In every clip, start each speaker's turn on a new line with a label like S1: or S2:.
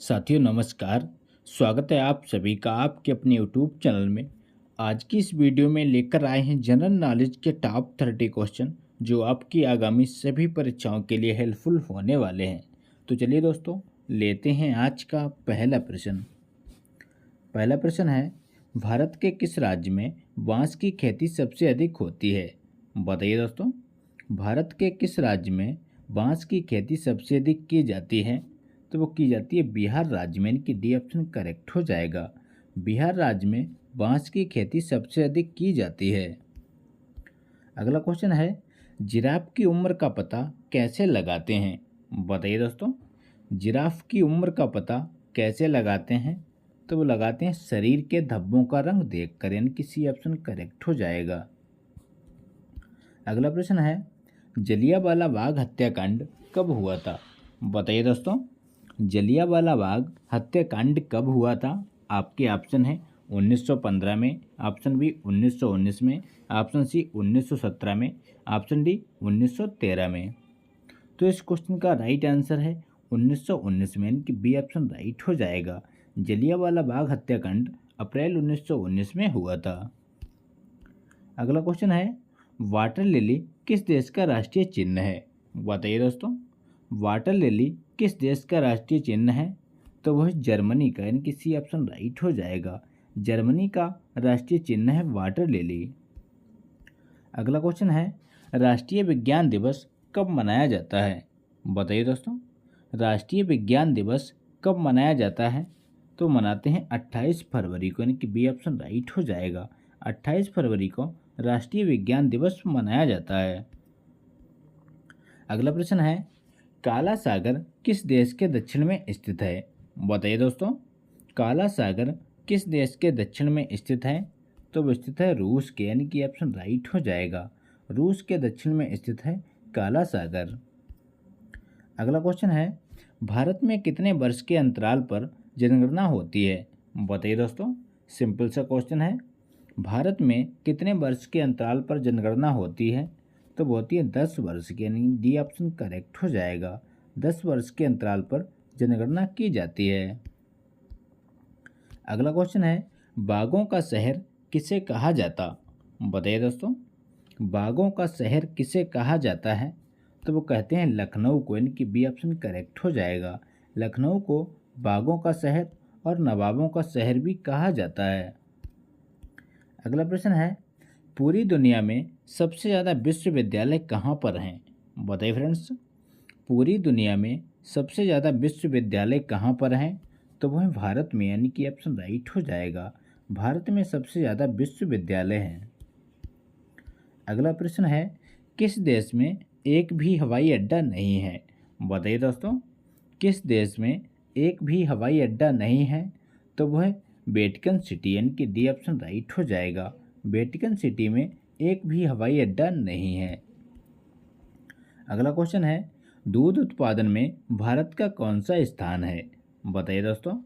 S1: साथियों नमस्कार। स्वागत है आप सभी का आपके अपने यूट्यूब चैनल में। आज की इस वीडियो में लेकर आए हैं जनरल नॉलेज के टॉप 30 क्वेश्चन जो आपकी आगामी सभी परीक्षाओं के लिए हेल्पफुल होने वाले हैं। तो चलिए दोस्तों, लेते हैं आज का पहला प्रश्न। पहला प्रश्न है, भारत के किस राज्य में बांस की खेती सबसे अधिक होती है? बताइए दोस्तों, भारत के किस राज्य में बांस की खेती सबसे अधिक की जाती है? तो वो की जाती है बिहार राज्य में। इनकी डी ऑप्शन करेक्ट हो जाएगा। बिहार राज्य में बांस की खेती सबसे अधिक की जाती है। अगला क्वेश्चन है, जिराफ की उम्र का पता कैसे लगाते हैं? बताइए दोस्तों, जिराफ की उम्र का पता कैसे लगाते हैं? तो वो लगाते हैं शरीर के धब्बों का रंग देखकर। यानी कि सी ऑप्शन करेक्ट हो जाएगा। अगला प्रश्न है, जलियांवाला बाग हत्याकांड कब हुआ था? बताइए दोस्तों, जलियांवाला बाग हत्याकांड कब हुआ था? आपके ऑप्शन है 1915 में, ऑप्शन बी 1919 में, ऑप्शन सी 1917 में, ऑप्शन डी 1913 में। तो इस क्वेश्चन का राइट आंसर है 1919 में। यानी कि बी ऑप्शन राइट हो जाएगा। जलियांवाला बाग हत्याकांड अप्रैल 1919 में हुआ था। अगला क्वेश्चन है, वाटर लिली किस देश का राष्ट्रीय चिन्ह है? बताइए दोस्तों, वाटर लिली किस देश का राष्ट्रीय चिन्ह है? तो वह जर्मनी का। यानी कि सी ऑप्शन राइट हो जाएगा। जर्मनी का राष्ट्रीय चिन्ह है वाटर लिली। अगला क्वेश्चन है, राष्ट्रीय विज्ञान दिवस कब मनाया जाता है? बताइए दोस्तों, राष्ट्रीय विज्ञान दिवस कब मनाया जाता है? तो मनाते हैं 28 फरवरी को। यानी कि बी ऑप्शन राइट हो जाएगा। 28 फरवरी को राष्ट्रीय विज्ञान दिवस मनाया जाता है। अगला प्रश्न है, काला सागर किस देश के दक्षिण में स्थित है? बताइए दोस्तों, काला सागर किस देश के दक्षिण में स्थित है? तो वो स्थित है रूस के। यानी कि ऑप्शन राइट हो जाएगा। रूस के दक्षिण में स्थित है काला सागर। अगला क्वेश्चन है, भारत में कितने वर्ष के अंतराल पर जनगणना होती है? बताइए दोस्तों, सिंपल सा क्वेश्चन है। भारत में कितने वर्ष के अंतराल पर जनगणना होती है? तो वो होती है 10 वर्ष की। यानी डी ऑप्शन करेक्ट हो जाएगा। 10 वर्ष के अंतराल पर जनगणना की जाती है। अगला क्वेश्चन है, बागों का शहर किसे कहा जाता? बताइए दोस्तों, बागों का शहर किसे कहा जाता है? तो वो कहते हैं लखनऊ को। यानी कि बी ऑप्शन करेक्ट हो जाएगा। लखनऊ को बागों का शहर और नवाबों का शहर भी कहा जाता है। अगला प्रश्न है, पूरी दुनिया में सबसे ज़्यादा विश्वविद्यालय कहाँ पर हैं? बताइए फ्रेंड्स, पूरी दुनिया में सबसे ज़्यादा विश्वविद्यालय कहाँ पर हैं? तो वह भारत में। यानी कि ऑप्शन राइट हो जाएगा। भारत में सबसे ज़्यादा विश्वविद्यालय हैं। अगला प्रश्न है, किस देश में एक भी हवाई अड्डा नहीं है? बताइए दोस्तों, किस देश में एक भी हवाई अड्डा नहीं है? तो वह वेटिकन सिटी। यानी कि डी ऑप्शन राइट हो जाएगा। वेटिकन सिटी में एक भी हवाई अड्डा नहीं है। अगला क्वेश्चन है, दूध उत्पादन में भारत का कौन सा स्थान है? बताइए दोस्तों,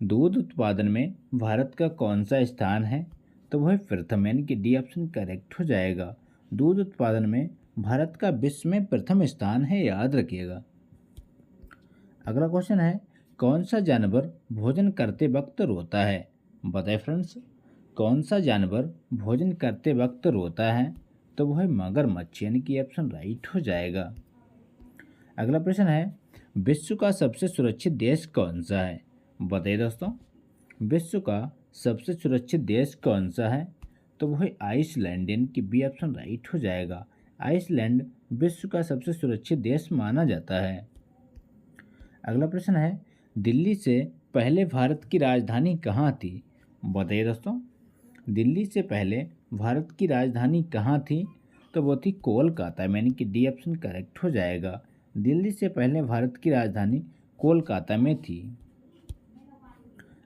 S1: दूध उत्पादन में भारत का कौन सा स्थान है? तो वह प्रथम। यानी कि डी ऑप्शन करेक्ट हो जाएगा। दूध उत्पादन में भारत का विश्व में प्रथम स्थान है, याद रखिएगा। अगला क्वेश्चन है, कौन सा जानवर भोजन करते वक्त रोता है? बताइए फ्रेंड्स, कौन सा जानवर भोजन करते वक्त रोता है? तो वह मगरमच्छ। यानी कि ऑप्शन राइट हो जाएगा। अगला प्रश्न है, विश्व का सबसे सुरक्षित देश कौन सा है? बताइए दोस्तों, विश्व का सबसे सुरक्षित देश कौन सा है? तो वह आइसलैंड। यानी कि बी ऑप्शन राइट हो जाएगा। आइसलैंड विश्व का सबसे सुरक्षित देश माना जाता है। अगला प्रश्न है, दिल्ली से पहले भारत की राजधानी कहाँ थी? बताइए दोस्तों, दिल्ली से पहले भारत की राजधानी कहाँ थी? तो वो थी कोलकाता। यानी कि डी ऑप्शन करेक्ट हो जाएगा। दिल्ली से पहले भारत की राजधानी कोलकाता में थी।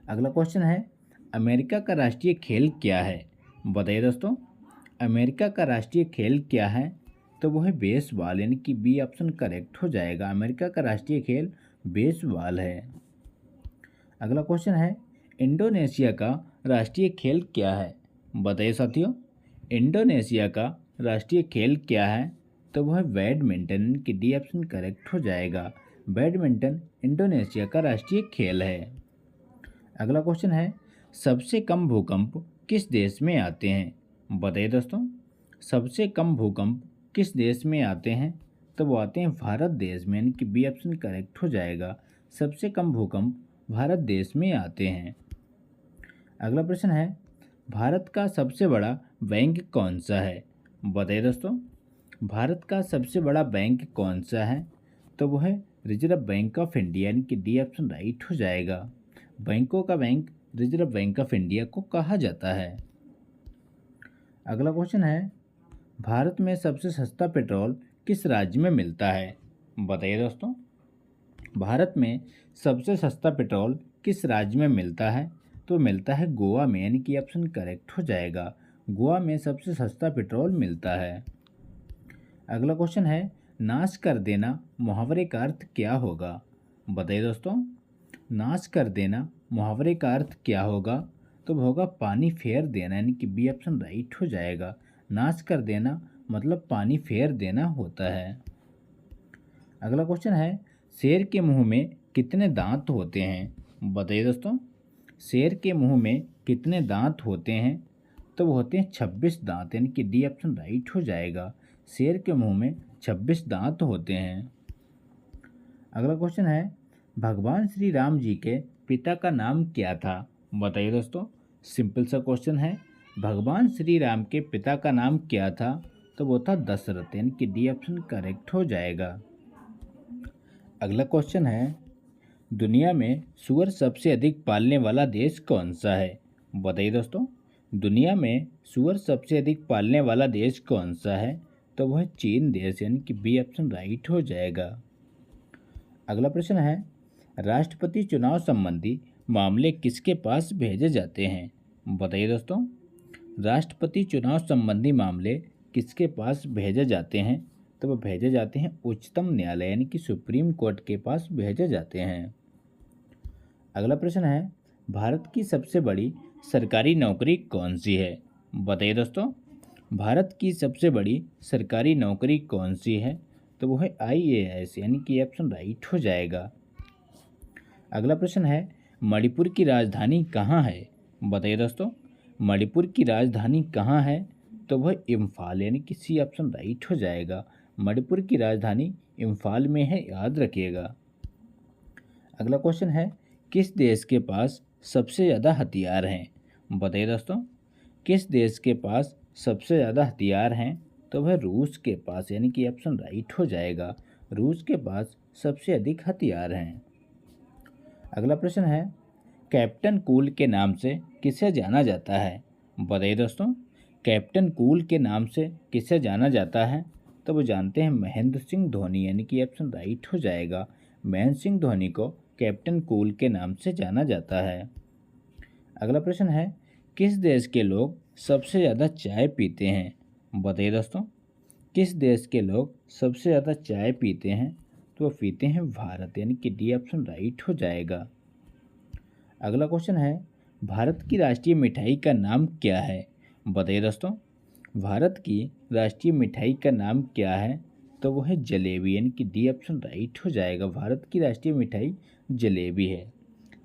S1: अगला क्वेश्चन है, अमेरिका का राष्ट्रीय खेल क्या है? बताइए दोस्तों, अमेरिका का राष्ट्रीय खेल क्या है? तो वो है बेसबॉल। यानी कि बी ऑप्शन करेक्ट हो जाएगा। अमेरिका का राष्ट्रीय खेल बेसबॉल है। अगला क्वेश्चन है, इंडोनेशिया का राष्ट्रीय खेल क्या है? बताइए साथियों, इंडोनेशिया का राष्ट्रीय खेल क्या है? तो वह बैडमिंटन। की डी ऑप्शन करेक्ट हो जाएगा। बैडमिंटन इंडोनेशिया का राष्ट्रीय खेल है। अगला क्वेश्चन है, सबसे कम भूकंप किस देश में आते हैं? बताइए दोस्तों, सबसे कम भूकंप किस देश में आते हैं? तो वो आते हैं भारत देश में, यानी कि बी ऑप्शन करेक्ट हो जाएगा। सबसे कम भूकंप भारत देश में आते हैं। अगला प्रश्न है, भारत का सबसे बड़ा बैंक कौन सा है? बताइए दोस्तों, भारत का सबसे बड़ा बैंक कौन सा है? तो वो है रिजर्व बैंक ऑफ इंडिया, यानी कि डी ऑप्शन राइट हो जाएगा। बैंकों का bank reserve bank of India को कहा जाता है। अगला क्वेश्चन है, भारत में सबसे सस्ता पेट्रोल किस राज्य में मिलता है? बताइए दोस्तों, भारत में सबसे सस्ता पेट्रोल किस राज्य में मिलता है? तो मिलता है गोवा में, यानी कि ऑप्शन करेक्ट हो जाएगा। गोवा में सबसे सस्ता पेट्रोल मिलता है। अगला क्वेश्चन है, नाश कर देना मुहावरे का अर्थ क्या होगा? बताइए दोस्तों, नाश कर देना मुहावरे का अर्थ क्या होगा? तो वो होगा पानी फेर देना, यानी कि बी ऑप्शन राइट हो जाएगा। नाश कर देना मतलब पानी फेर देना होता है। अगला क्वेश्चन है, शेर के मुंह में कितने दांत होते हैं? बताइए दोस्तों, शेर के मुंह में कितने दांत होते हैं? तो वो होते हैं 26 दांत, यानी कि डी ऑप्शन राइट हो जाएगा। शेर के मुंह में 26 दांत होते हैं। अगला क्वेश्चन है, भगवान श्री राम जी के पिता का नाम क्या था? बताइए दोस्तों, सिंपल सा क्वेश्चन है, भगवान श्री राम के पिता का नाम क्या था? तो वो था दशरथ, यानी कि डी ऑप्शन करेक्ट हो जाएगा। अगला क्वेश्चन है, दुनिया में सुअर सबसे अधिक पालने वाला देश कौन सा है? बताइए दोस्तों, दुनिया में सुअर सबसे अधिक पालने वाला देश कौन सा है? तो वह चीन देश, यानी कि बी ऑप्शन राइट हो जाएगा। अगला प्रश्न है, राष्ट्रपति चुनाव संबंधी मामले किसके पास भेजे जाते हैं? बताइए दोस्तों, राष्ट्रपति चुनाव संबंधी मामले किसके पास भेजे जाते हैं? तो वो भेजे जाते हैं उच्चतम न्यायालय, यानी कि सुप्रीम कोर्ट के पास भेजे जाते हैं। अगला प्रश्न है, भारत की सबसे बड़ी सरकारी नौकरी कौन सी है? बताइए दोस्तों, भारत की सबसे बड़ी सरकारी नौकरी कौन सी है? तो वो है IAS, यानी कि ऑप्शन राइट हो जाएगा। अगला प्रश्न है, मणिपुर की राजधानी कहाँ है? बताइए दोस्तों, मणिपुर की राजधानी कहाँ है? तो वह इम्फाल, यानी कि सी ऑप्शन राइट हो जाएगा। मणिपुर की राजधानी इम्फाल में है, याद रखिएगा। अगला क्वेश्चन है, किस देश के पास सबसे ज़्यादा हथियार हैं? बताइए दोस्तों, किस देश के पास सबसे ज़्यादा हथियार हैं? तो वह रूस के पास, यानी कि ऑप्शन राइट हो जाएगा। रूस के पास सबसे अधिक हथियार हैं। अगला प्रश्न है, कैप्टन कूल के नाम से किसे जाना जाता है? बताइए दोस्तों, कैप्टन कूल के नाम से किसे जाना जाता है? तो वो जानते हैं महेंद्र सिंह धोनी, यानी कि ऑप्शन राइट हो जाएगा। महेंद्र सिंह धोनी को कैप्टन कूल के नाम से जाना जाता है। अगला प्रश्न है, किस देश के लोग सबसे ज़्यादा चाय पीते हैं? बताइए दोस्तों, किस देश के लोग सबसे ज़्यादा चाय पीते हैं? तो वो पीते हैं भारत, यानी कि डी ऑप्शन राइट हो जाएगा। अगला क्वेश्चन है, भारत की राष्ट्रीय मिठाई का नाम क्या है? बताइए दोस्तों, भारत की राष्ट्रीय मिठाई का नाम क्या है? तो वो है जलेबी, यानी कि डी ऑप्शन राइट हो जाएगा। भारत की राष्ट्रीय मिठाई जलेबी है।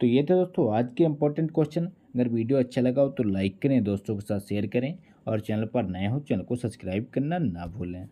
S1: तो ये थे दोस्तों आज के इंपॉर्टेंट क्वेश्चन। अगर वीडियो अच्छा लगा हो तो लाइक करें, दोस्तों के साथ शेयर करें और चैनल पर नए हो चैनल को सब्सक्राइब करना ना भूलें।